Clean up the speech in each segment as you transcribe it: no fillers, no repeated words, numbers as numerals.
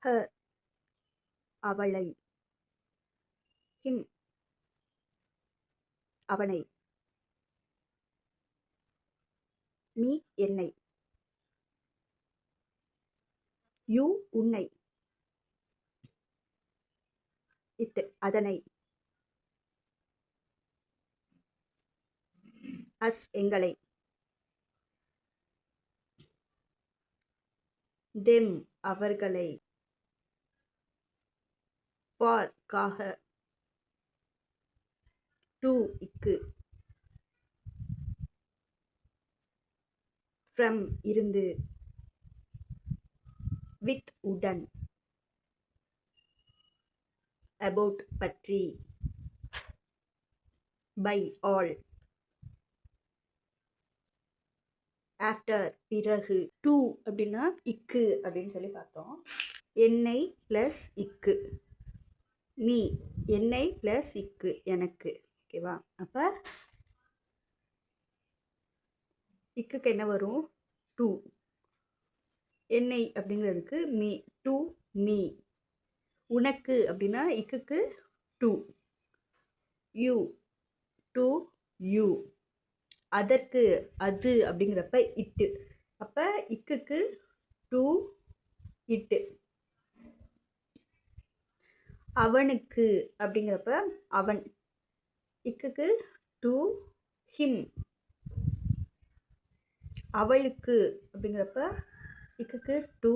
Her அவளை, him அவனை, me என்னை, யூ உன்னை, இட் அதனை, அஸ் எங்களை, தெம் அவர்களை, ஃபார் காக, டு இக்கு, ஃப்ரம் இருந்து, வித் உடன், அபவுட் பற்றி, பை ஆல், ஆஃப்டர் பிறகு, டு அப்படின்னா இக்கு அப்படின்னு சொல்லி பார்த்தோம். என்னை ப்ளஸ் இக்கு, மீ என்னை ப்ளஸ் இக்கு எனக்கு. ஓகேவா? அப்போ இக்குக்கு என்ன வரும்? டு. என்னை அப்படிங்கிறதுக்கு மீ, டு மீ. உனக்கு அப்படின்னா இக்குக்கு டு. You, to you. அதற்கு அது அப்படிங்கிறப்ப இட்டு. அப்போ இக்குக்கு டு இட்டு. அவனுக்கு அப்படிங்கிறப்ப அவன், இக்குக்கு டு ஹிம். அவளுக்கு அப்படிங்கிறப்ப இக்குக்கு டு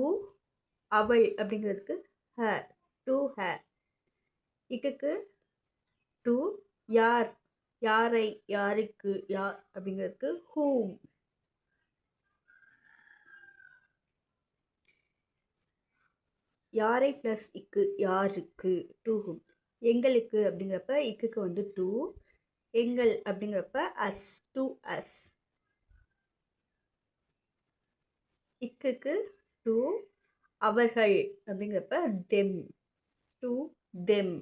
அவள் அப்படிங்கிறதுக்கு ஹர், டு ஹர். இக்குக்கு டு யார், யாரை யாருக்கு யார் அப்படிங்கிறதுக்கு ஹூம். யாரை ப்ளஸ் இக்கு யாருக்கு, டு ஹூம். எங்களுக்கு அப்படிங்கிறப்ப இக்குக்கு வந்து டு, எங்கள் அப்படிங்கிறப்ப அஸ், டு அஸ். இக்குக்கு டு அவர்கள் அப்படிங்கிறப்ப தெம், டு தெம்.